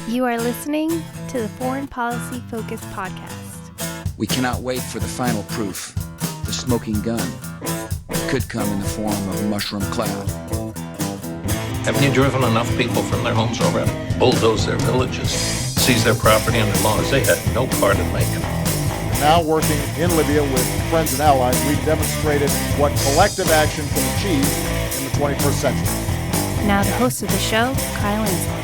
You are listening to the Foreign Policy Focus podcast. We cannot wait for the final proof. The smoking gun could come in the form of a mushroom cloud. Haven't you driven enough people from their homes already? Bulldoze their villages, seize their property and their laws. They had no part in making it. Now working in Libya with friends and allies, we've demonstrated what collective action can achieve in the 21st century. Now the host of the show, Kyle Inslee.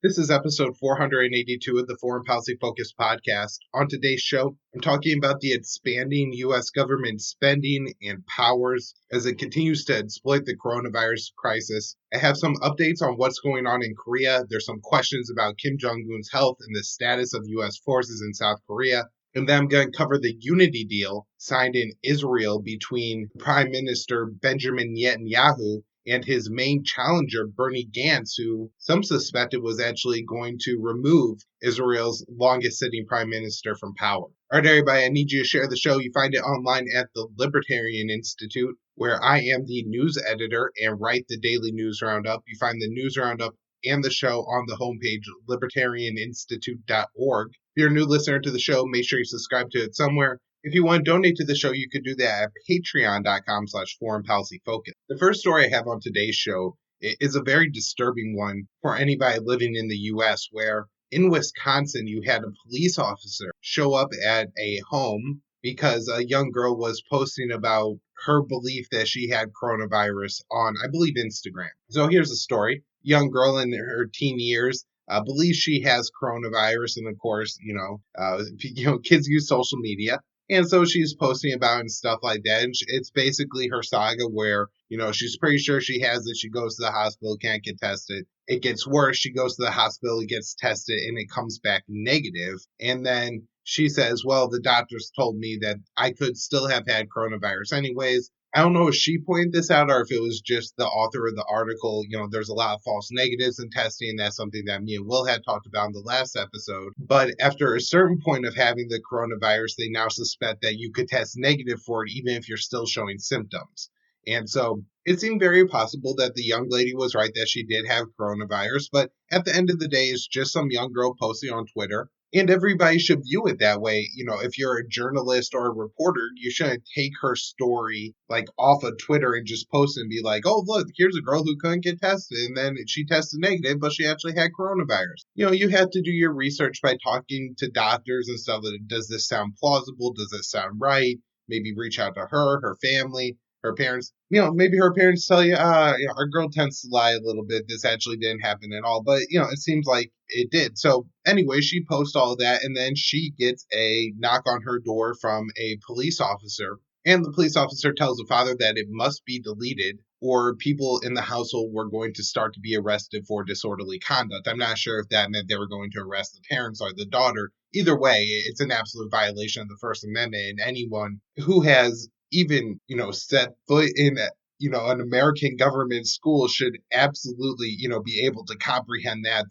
This is episode 482 of the Foreign Policy Focus podcast. On today's show, I'm talking about the expanding U.S. government spending and powers as it continues to exploit the coronavirus crisis. I have some updates on what's going on in Korea. There's some questions about Kim Jong-un's health and the status of U.S. forces in South Korea. And then I'm going to cover the unity deal signed in Israel between Prime Minister Benjamin Netanyahu and his main challenger, Bernie Gantz, who some suspected was actually going to remove Israel's longest-sitting prime minister from power. All right, everybody, I need you to share the show. You find it online at the Libertarian Institute, where I am the news editor and write the daily news roundup. You find the news roundup and the show on the homepage, libertarianinstitute.org. If you're a new listener to the show, make sure you subscribe to it somewhere. If you want to donate to the show, you could do that at patreon.com/foreignpolicyfocus. The first story I have on today's show is a very disturbing one for anybody living in the U.S., where in Wisconsin, you had a police officer show up at a home because a young girl was posting about her belief that she had coronavirus on, I believe, Instagram. So here's the story. Young girl in her teen years believes she has coronavirus, and of course, kids use social media. And so she's posting about it and stuff like that. And it's basically her saga where, she's pretty sure she has it. She goes to the hospital, can't get tested. It gets worse. She goes to the hospital, gets tested, and it comes back negative. And then she says, well, the doctors told me that I could still have had coronavirus anyways. I don't know if she pointed this out or if it was just the author of the article. There's a lot of false negatives in testing. That's something that me and Will had talked about in the last episode. But after a certain point of having the coronavirus, they now suspect that you could test negative for it, even if you're still showing symptoms. And so it seemed very possible that the young lady was right that she did have coronavirus. But at the end of the day, it's just some young girl posting on Twitter. And everybody should view it that way. If you're a journalist or a reporter, you shouldn't take her story off of Twitter and just post and be like, oh, look, here's a girl who couldn't get tested. And then she tested negative, but she actually had coronavirus. You have to do your research by talking to doctors and stuff. Does this sound plausible? Does it sound right? Maybe reach out to her family, her parents. Maybe her parents tell you, our girl tends to lie a little bit. This actually didn't happen at all. But, it seems like it did. So anyway, she posts all of that, and then she gets a knock on her door from a police officer. And the police officer tells the father that it must be deleted or people in the household were going to start to be arrested for disorderly conduct. I'm not sure if that meant they were going to arrest the parents or the daughter. Either way, it's an absolute violation of the First Amendment, and anyone who has even, set foot in, an American government school should absolutely, be able to comprehend that,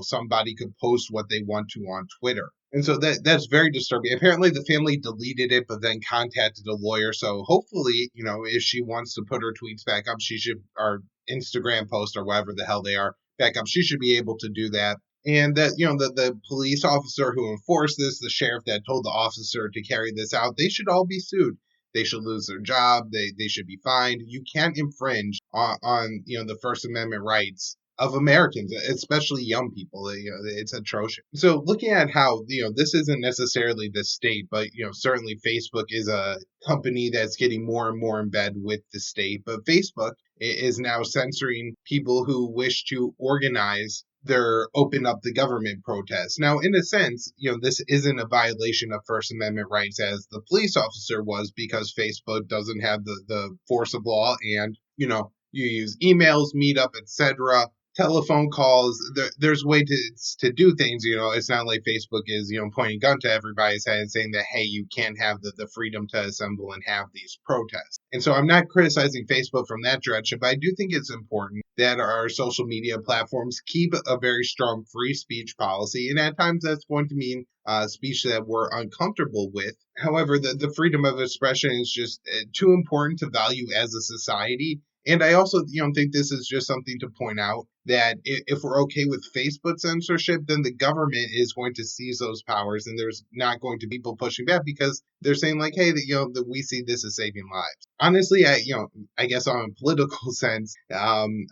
somebody could post what they want to on Twitter. And so that's very disturbing. Apparently the family deleted it, but then contacted a lawyer. So hopefully, if she wants to put her tweets back up, she should, or Instagram post or whatever the hell they are back up, she should be able to do that. And that, the police officer who enforced this, the sheriff that told the officer to carry this out, they should all be sued. They should lose their job. They should be fined. You can't infringe on the First Amendment rights of Americans, especially young people. It's atrocious. So looking at how, this isn't necessarily the state, but, certainly Facebook is a company that's getting more and more in bed with the state. But Facebook is now censoring people who wish to organize their open up the government protests. Now, in a sense, this isn't a violation of First Amendment rights as the police officer was, because Facebook doesn't have the force of law, and, you use emails, Meetup, etc., telephone calls. There's ways to do things. It's not like Facebook is, pointing a gun to everybody's head and saying that, hey, you can't have the freedom to assemble and have these protests. And so I'm not criticizing Facebook from that direction, but I do think it's important that our social media platforms keep a very strong free speech policy. And at times that's going to mean speech that we're uncomfortable with. However, the freedom of expression is just too important to value as a society. And I also, think this is just something to point out that if we're okay with Facebook censorship, then the government is going to seize those powers, and there's not going to be people pushing back because they're saying like, hey, that we see this as saving lives. Honestly, I guess on a political sense, I'm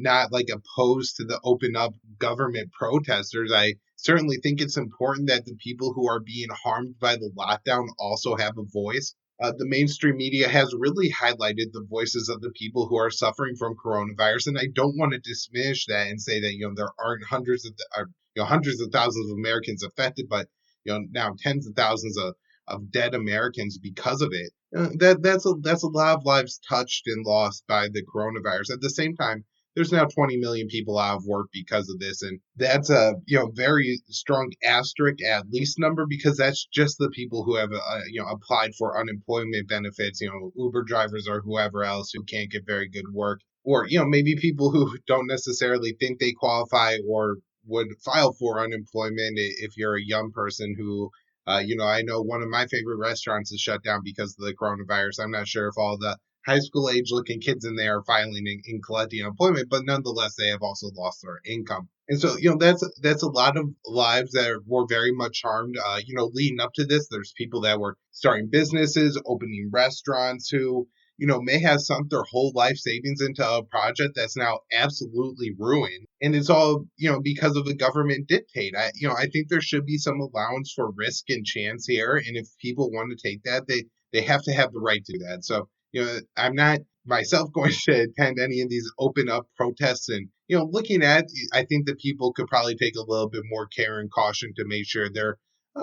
not like opposed to the open up government protesters. I certainly think it's important that the people who are being harmed by the lockdown also have a voice. The mainstream media has really highlighted the voices of the people who are suffering from coronavirus, and I don't want to diminish that and say that there aren't hundreds of thousands of Americans affected, but now tens of thousands of dead Americans because of it. That's a lot of lives touched and lost by the coronavirus. At the same time, there's now 20 million people out of work because of this, and that's a very strong asterisk at least number, because that's just the people who have applied for unemployment benefits, Uber drivers or whoever else who can't get very good work, or maybe people who don't necessarily think they qualify or would file for unemployment if you're a young person who I know one of my favorite restaurants is shut down because of the coronavirus. I'm not sure if all the high school age looking kids in there are filing and collecting unemployment, but nonetheless, they have also lost their income. And so, that's a lot of lives that were very much harmed. Leading up to this, there's people that were starting businesses, opening restaurants who, may have sunk their whole life savings into a project that's now absolutely ruined. And it's all, because of the government dictate. I think there should be some allowance for risk and chance here. And if people want to take that, they have to have the right to do that. So, I'm not myself going to attend any of these open up protests, and, looking at, I think that people could probably take a little bit more care and caution to make sure they're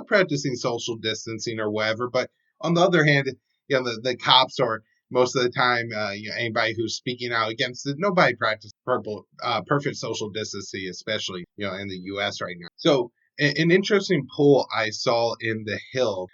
practicing social distancing or whatever. But on the other hand, the cops are most of the time, anybody who's speaking out against it, nobody practices perfect social distancing, especially, in the U.S. right now. So an interesting poll I saw in The Hill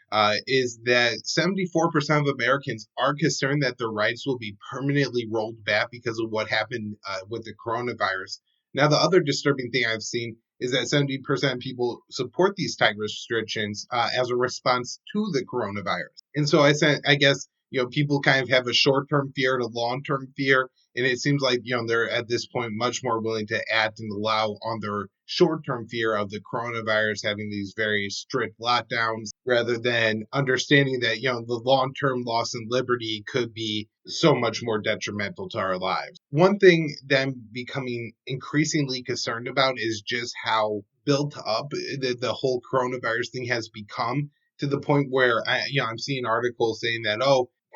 is that 74% of Americans are concerned that their rights will be permanently rolled back because of what happened with the coronavirus. Now, the other disturbing thing I've seen is that 70% of people support these tight restrictions as a response to the coronavirus. And so I guess, people kind of have a short-term fear and a long-term fear. And it seems like, they're at this point much more willing to act and allow on their short-term fear of the coronavirus having these very strict lockdowns, rather than understanding that, the long-term loss in liberty could be so much more detrimental to our lives. One thing that I'm becoming increasingly concerned about is just how built up the whole coronavirus thing has become, to the point where I'm seeing articles saying that,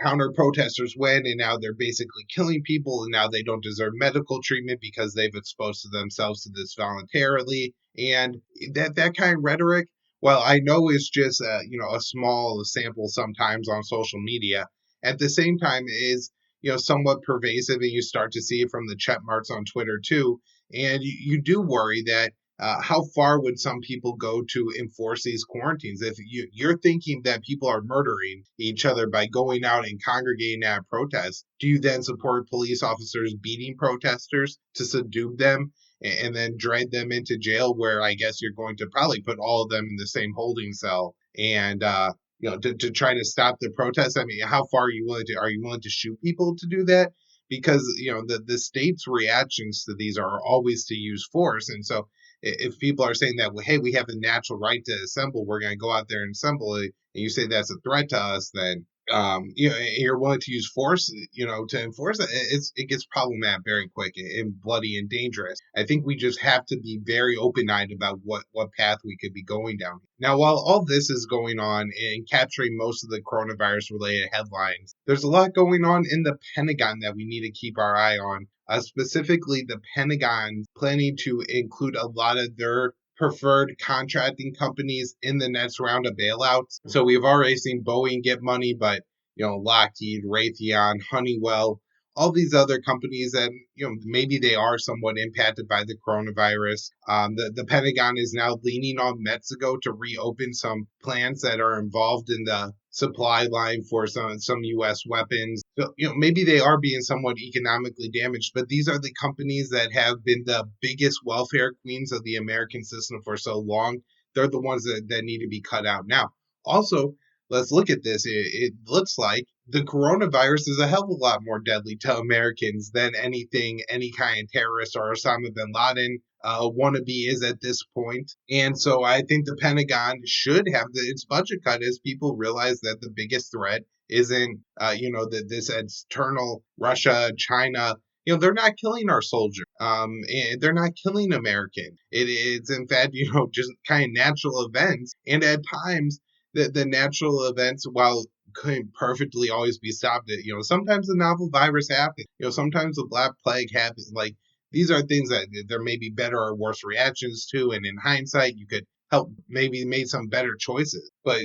counter protesters win and now they're basically killing people and now they don't deserve medical treatment because they've exposed themselves to this voluntarily. And that kind of rhetoric, well, I know it's just a small sample sometimes on social media, at the same time is somewhat pervasive, and you start to see it from the check marks on Twitter too. And you do worry that how far would some people go to enforce these quarantines? If you're thinking that people are murdering each other by going out and congregating at a protest, do you then support police officers beating protesters to subdue them and then drag them into jail, where I guess you're going to probably put all of them in the same holding cell and to try to stop the protest? I mean, how far are you willing to shoot people to do that? Because the state's reactions to these are always to use force. And so if people are saying that, well, hey, we have the natural right to assemble, we're going to go out there and assemble it, and you say that's a threat to us, then you're willing to use force, to enforce it, it gets problematic very quick and bloody and dangerous. I think we just have to be very open-eyed about what path we could be going down. Now, while all this is going on and capturing most of the coronavirus-related headlines, there's a lot going on in the Pentagon that we need to keep our eye on. Specifically, the Pentagon planning to include a lot of their preferred contracting companies in the next round of bailouts. So we've already seen Boeing get money, but Lockheed, Raytheon, Honeywell, all these other companies that maybe they are somewhat impacted by the coronavirus. The Pentagon is now leaning on Mexico to reopen some plants that are involved in the supply line for some U.S. weapons. So, maybe they are being somewhat economically damaged, but these are the companies that have been the biggest welfare queens of the American system for so long. They're the ones that need to be cut out now. Also, let's look at this. It looks like the coronavirus is a hell of a lot more deadly to Americans than anything any kind of terrorist or Osama bin Laden wannabe is at this point. And so I think the Pentagon should have its budget cut as people realize that the biggest threat isn't, this external Russia, China. They're not killing our soldiers. And they're not killing Americans. It's in fact, just kind of natural events. And at times, the natural events, while couldn't perfectly always be stopped, sometimes the novel virus happens. Sometimes the Black Plague happens. Like, these are things that there may be better or worse reactions to, and in hindsight, you could help maybe made some better choices. But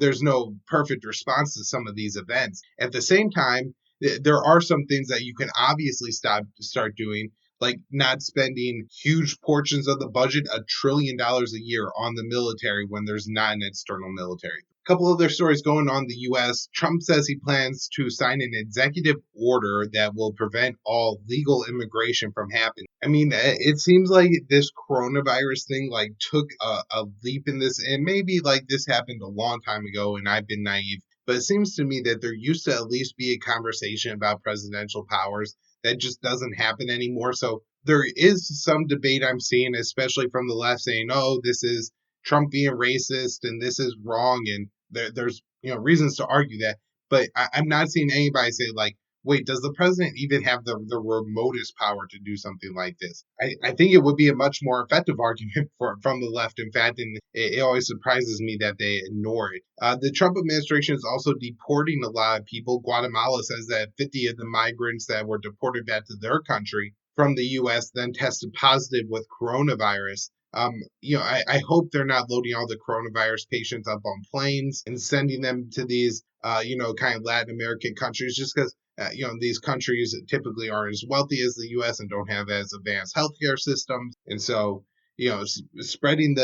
there's no perfect response to some of these events. At the same time, there are some things that you can obviously start doing, like not spending huge portions of the budget, $1 trillion a year, on the military when there's not an external military. A couple other stories going on in the U.S. Trump says he plans to sign an executive order that will prevent all legal immigration from happening. I mean, it seems like this coronavirus thing took a leap in this, and maybe this happened a long time ago and I've been naive. But it seems to me that there used to at least be a conversation about presidential powers that just doesn't happen anymore. So there is some debate I'm seeing, especially from the left, saying, oh, this is Trump being racist and this is wrong. And there's reasons to argue that. But I'm not seeing anybody say, wait, does the president even have the remotest power to do something like this? I think it would be a much more effective argument from the left, in fact, and it always surprises me that they ignore it. The Trump administration is also deporting a lot of people. Guatemala says that 50 of the migrants that were deported back to their country from the U.S. then tested positive with coronavirus. I hope they're not loading all the coronavirus patients up on planes and sending them to these, kind of Latin American countries, just because these countries typically aren't as wealthy as the U.S. and don't have as advanced healthcare systems. And so, spreading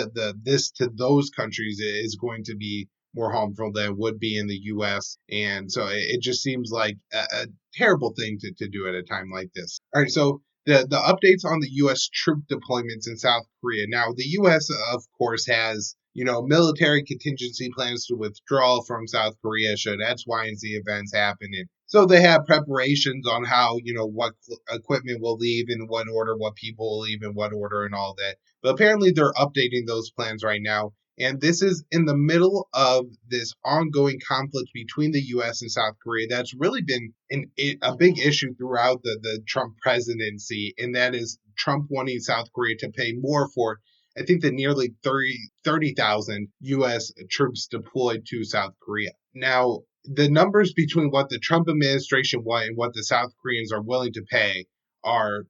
this to those countries is going to be more harmful than it would be in the U.S. And so it just seems like a terrible thing to do at a time like this. All right, so the updates on the U.S. troop deployments in South Korea. Now, the U.S., of course, has military contingency plans to withdraw from South Korea should X, Y, and Z events happen. And so they have preparations on how, what equipment will leave in what order, what people will leave in what order, and all that. But apparently they're updating those plans right now. And this is in the middle of this ongoing conflict between the U.S. and South Korea that's really been a big issue throughout the Trump presidency, and that is Trump wanting South Korea to pay more for, I think, the nearly 30,000 U.S. troops deployed to South Korea. Now, the numbers between what the Trump administration want and what the South Koreans are willing to pay are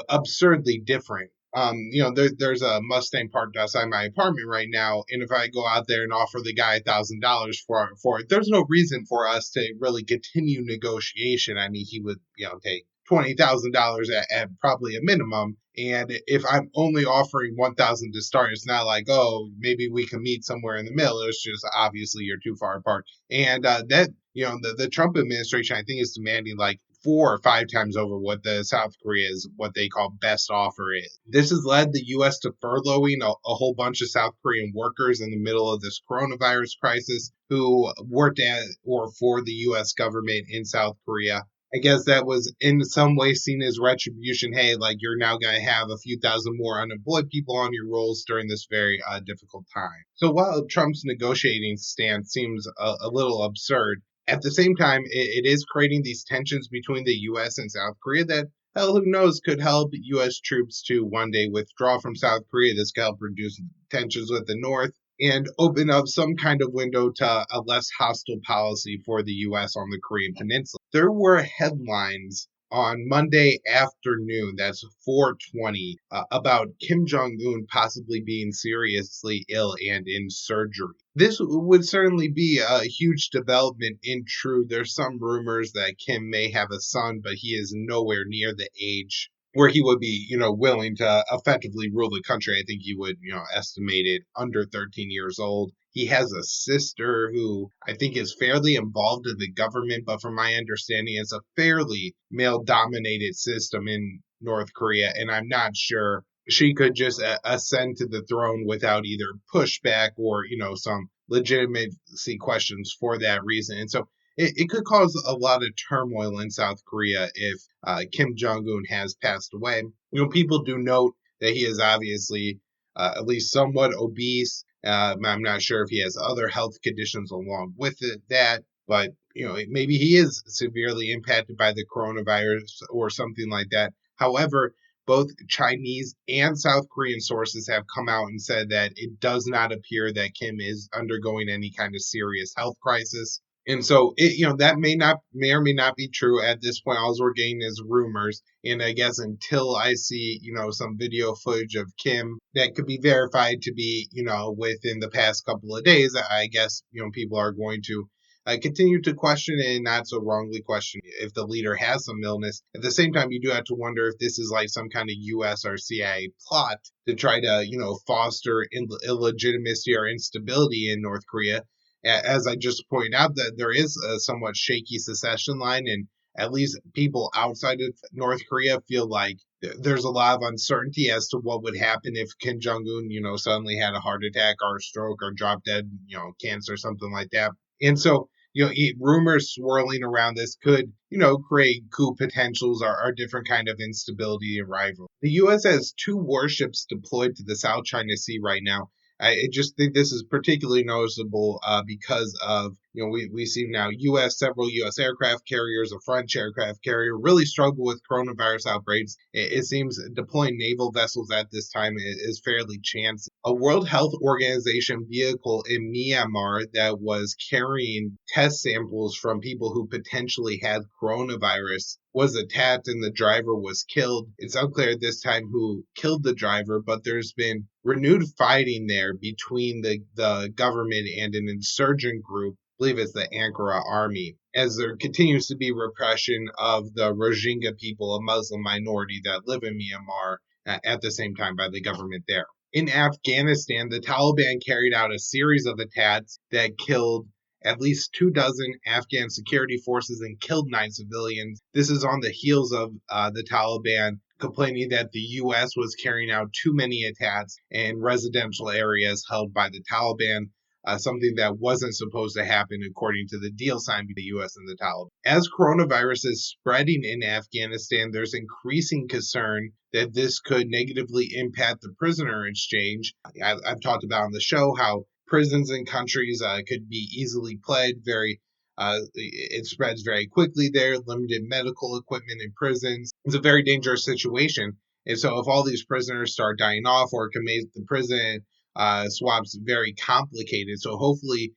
absurdly different. There's a Mustang parked outside my apartment right now, and if I go out there and offer the guy $1,000 for it, there's no reason for us to really continue negotiation. I mean, he would, take $20,000 at probably a minimum. And if I'm only offering $1,000 to start, it's not like, oh, maybe we can meet somewhere in the middle. It's just obviously you're too far apart. And the Trump administration, I think, is demanding 4 or 5 times over what the South Korea's, what they call best offer is. This has led the U.S. to furloughing a whole bunch of South Korean workers in the middle of this coronavirus crisis who worked at or for the U.S. government in South Korea. I guess that was in some way seen as retribution. Hey, you're now going to have a few thousand more unemployed people on your rolls during this very difficult time. So while Trump's negotiating stance seems a little absurd, at the same time, it is creating these tensions between the U.S. and South Korea that, hell, who knows, could help U.S. troops to one day withdraw from South Korea. This could help reduce tensions with the North and open up some kind of window to a less hostile policy for the U.S. on the Korean Peninsula. There were headlines on Monday afternoon, that's 4/20, about Kim Jong-un possibly being seriously ill and in surgery. This would certainly be a huge development in truth. There's some rumors that Kim may have a son, but he is nowhere near the age where he would be, willing to effectively rule the country. I think he would, estimate it under 13 years old. He has a sister who I think is fairly involved in the government, but from my understanding, it's a fairly male-dominated system in North Korea, and I'm not sure she could just ascend to the throne without either pushback or, some legitimacy questions for that reason. And so it could cause a lot of turmoil in South Korea if Kim Jong-un has passed away. People do note that he is obviously at least somewhat obese. I'm not sure if he has other health conditions along with that, but maybe he is severely impacted by the coronavirus or something like that. However, both Chinese and South Korean sources have come out and said that it does not appear that Kim is undergoing any kind of serious health crisis. And so that may or may not be true at this point. All we're getting is rumors. And I guess until I see, some video footage of Kim that could be verified to be, within the past couple of days, I guess, people are going to continue to question and not so wrongly question if the leader has some illness. At the same time, you do have to wonder if this is like some kind of U.S. or CIA plot to try to, foster illegitimacy or instability in North Korea. As I just pointed out, that there is a somewhat shaky secession line, and at least people outside of North Korea feel like there's a lot of uncertainty as to what would happen if Kim Jong-un, suddenly had a heart attack or a stroke or dropped dead, cancer, something like that. And so, rumors swirling around this could, create coup potentials or different kind of instability and rivalry. The U.S. has 2 warships deployed to the South China Sea right now. I just think this is particularly noticeable because of, we see now several U.S. aircraft carriers, a French aircraft carrier really struggle with coronavirus outbreaks. It seems deploying naval vessels at this time is fairly chancy. A World Health Organization vehicle in Myanmar that was carrying test samples from people who potentially had coronavirus was attacked and the driver was killed. It's unclear at this time who killed the driver, but there's been renewed fighting there between the government and an insurgent group. I believe it's the Ankara army, as there continues to be repression of the Rohingya people, a Muslim minority that live in Myanmar, at the same time by the government there. In Afghanistan, the Taliban carried out a series of attacks that killed at least 24 Afghan security forces and killed 9 civilians. This is on the heels of the Taliban complaining that the U.S. was carrying out too many attacks in residential areas held by the Taliban, something that wasn't supposed to happen according to the deal signed between the U.S. and the Taliban. As coronavirus is spreading in Afghanistan, there's increasing concern that this could negatively impact the prisoner exchange. I've talked about on the show how prisons in countries could be easily plagued. It spreads very quickly there. Limited medical equipment in prisons. It's a very dangerous situation. And so if all these prisoners start dying off, or it can make the prison swaps very complicated. So hopefully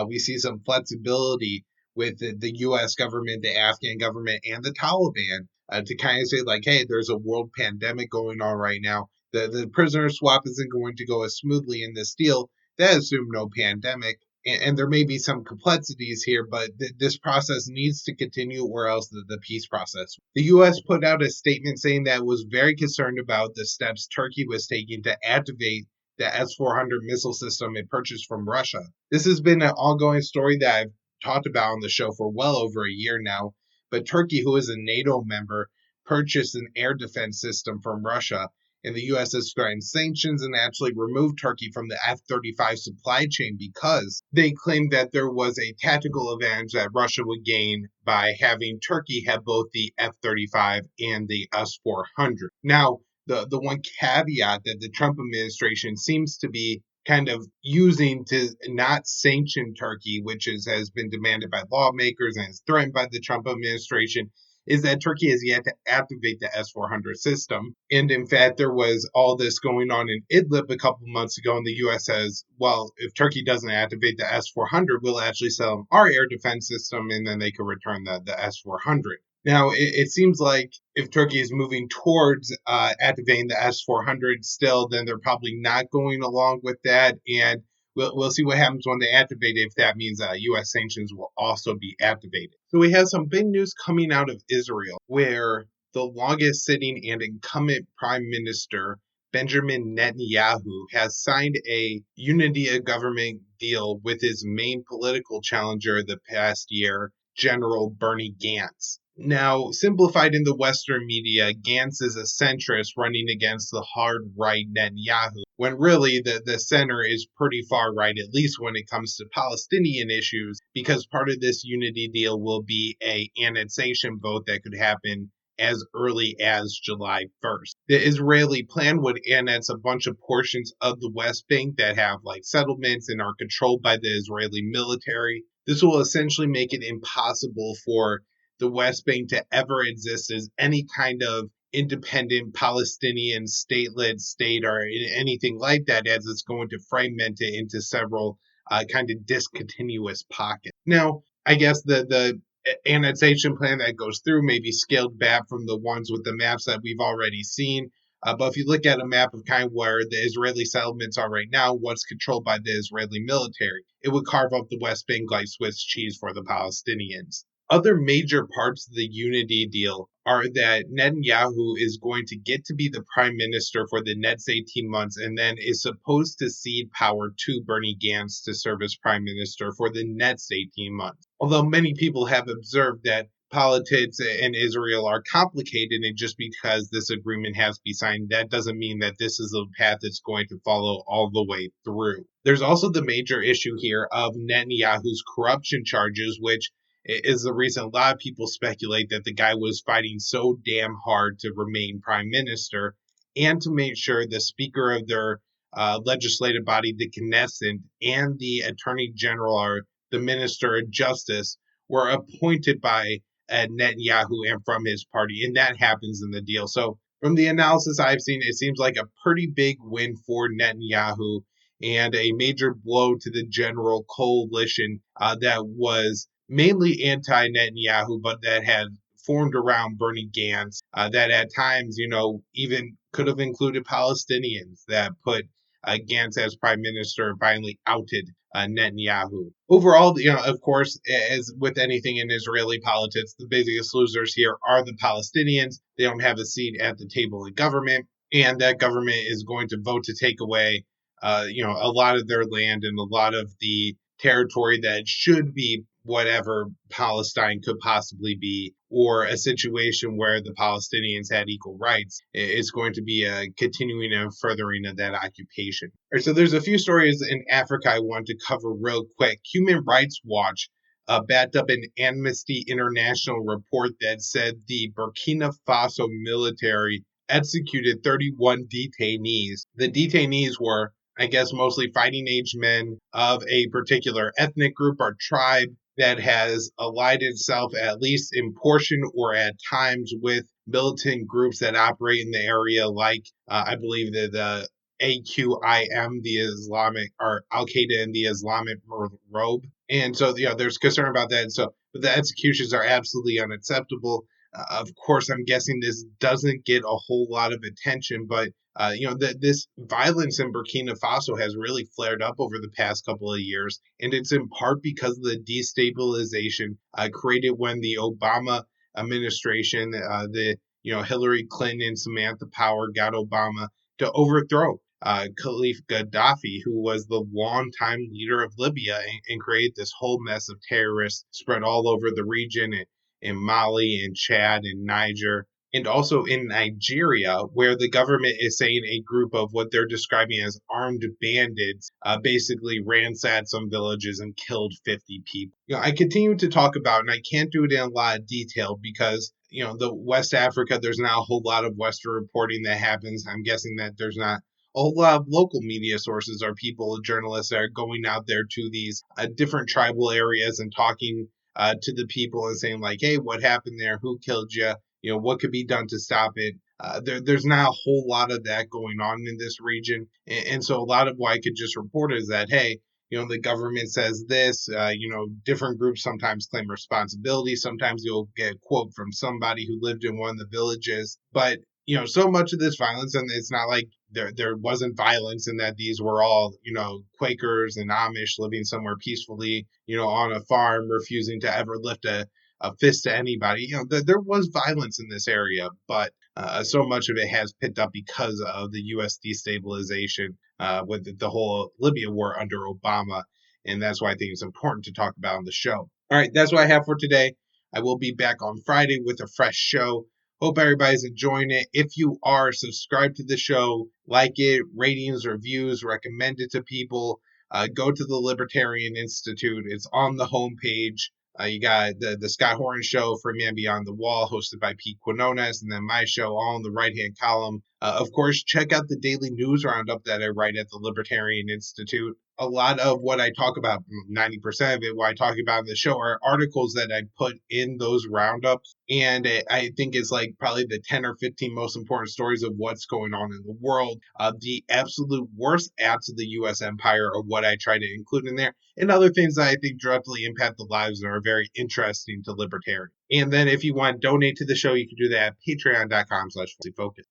we see some flexibility with the U.S. government, the Afghan government, and the Taliban to kind of say like, hey, there's a world pandemic going on right now. The prisoner swap isn't going to go as smoothly in this deal. That assumed no pandemic, and there may be some complexities here, but this process needs to continue, or else the peace process. The U.S. put out a statement saying that it was very concerned about the steps Turkey was taking to activate the S-400 missile system it purchased from Russia. This has been an ongoing story that I've talked about on the show for well over a year now, but Turkey, who is a NATO member, purchased an air defense system from Russia. And the U.S. has threatened sanctions and actually removed Turkey from the F-35 supply chain because they claimed that there was a tactical advantage that Russia would gain by having Turkey have both the F-35 and the S-400. Now, the one caveat that the Trump administration seems to be kind of using to not sanction Turkey, which has been demanded by lawmakers and is threatened by the Trump administration, is that Turkey has yet to activate the S-400 system. And in fact, there was all this going on in Idlib a couple months ago, and the U.S. says, well, if Turkey doesn't activate the S-400, we'll actually sell them our air defense system, and then they can return the S-400. Now, it seems like if Turkey is moving towards activating the S-400 still, then they're probably not going along with that, and we'll see what happens when they activate it, if that means U.S. sanctions will also be activated. So we have some big news coming out of Israel, where the longest sitting and incumbent prime minister, Benjamin Netanyahu, has signed a unity of government deal with his main political challenger the past year, General Benny Gantz. Now, simplified in the Western media, Gantz is a centrist running against the hard right Netanyahu, when really the center is pretty far right, at least when it comes to Palestinian issues, because part of this unity deal will be a annexation vote that could happen as early as July 1st. The Israeli plan would annex a bunch of portions of the West Bank that have like settlements and are controlled by the Israeli military. This will essentially make it impossible for the West Bank to ever exist as any kind of independent Palestinian stateless state or anything like that, as it's going to fragment it into several kind of discontinuous pockets. Now, I guess the annexation plan that goes through may be scaled back from the ones with the maps that we've already seen. But if you look at a map of kind of where the Israeli settlements are right now, what's controlled by the Israeli military, it would carve up the West Bank like Swiss cheese for the Palestinians. Other major parts of the unity deal are that Netanyahu is going to get to be the prime minister for the next 18 months and then is supposed to cede power to Bernie Gantz to serve as prime minister for the next 18 months. Although many people have observed that politics in Israel are complicated, and just because this agreement has to be signed, that doesn't mean that this is the path it's going to follow all the way through. There's also the major issue here of Netanyahu's corruption charges, which is the reason a lot of people speculate that the guy was fighting so damn hard to remain prime minister and to make sure the speaker of their legislative body, the Knesset, and the attorney general or the minister of justice were appointed by Netanyahu and from his party, and that happens in the deal. So from the analysis I've seen, it seems like a pretty big win for Netanyahu and a major blow to the general coalition that was mainly anti-Netanyahu, but that had formed around Bernie Gantz, that at times, even could have included Palestinians, that put Gantz as prime minister finally outed Netanyahu. Overall, of course, as with anything in Israeli politics, the biggest losers here are the Palestinians. They don't have a seat at the table in government, and that government is going to vote to take away, a lot of their land and a lot of the territory that should be whatever Palestine could possibly be, or a situation where the Palestinians had equal rights. It's going to be a continuing and furthering of that occupation. All right, so there's a few stories in Africa I want to cover real quick. Human Rights Watch backed up an Amnesty International report that said the Burkina Faso military executed 31 detainees. The detainees were, I guess, mostly fighting age men of a particular ethnic group or tribe that has allied itself, at least in portion or at times, with militant groups that operate in the area, like I believe that the AQIM, the Islamic, or Al-Qaeda in the Islamic robe. And so, there's concern about that. And so, but the executions are absolutely unacceptable. Of course, I'm guessing this doesn't get a whole lot of attention, but this violence in Burkina Faso has really flared up over the past couple of years, and it's in part because of the destabilization created when the Obama administration, Hillary Clinton and Samantha Power got Obama to overthrow Khalifa Gaddafi, who was the longtime leader of Libya, and create this whole mess of terrorists spread all over the region, in Mali and Chad and Niger, and also in Nigeria, where the government is saying a group of what they're describing as armed bandits basically ransacked some villages and killed 50 people. I continue to talk about, and I can't do it in a lot of detail because, the West Africa, there's not a whole lot of Western reporting that happens. I'm guessing that there's not a whole lot of local media sources or people, journalists that are going out there to these different tribal areas and talking to the people and saying like, hey, what happened there? Who killed you? What could be done to stop it? There's not a whole lot of that going on in this region. And so a lot of what I could just report is that, hey, the government says this, different groups sometimes claim responsibility. Sometimes you'll get a quote from somebody who lived in one of the villages. But, so much of this violence, and it's not like there wasn't violence in that these were all, Quakers and Amish living somewhere peacefully, on a farm, refusing to ever lift a fist to anybody. There was violence in this area, but so much of it has picked up because of the U.S. destabilization with the whole Libya war under Obama. And that's why I think it's important to talk about on the show. All right, that's what I have for today. I will be back on Friday with a fresh show. Hope everybody's enjoying it. If you are, subscribe to the show, like it, ratings, reviews, recommend it to people. Go to the Libertarian Institute. It's on the homepage. You got the Scott Horn Show for Man Beyond the Wall, hosted by Pete Quinones, and then my show all in the right-hand column. Of course, check out the daily news roundup that I write at the Libertarian Institute. A lot of what I talk about, 90% of it, what I talk about in the show, are articles that I put in those roundups. And I think it's like probably the 10 or 15 most important stories of what's going on in the world. The absolute worst acts of the U.S. empire are what I try to include in there, and other things that I think directly impact the lives and are very interesting to libertarians. And then if you want to donate to the show, you can do that at patreon.com/focus.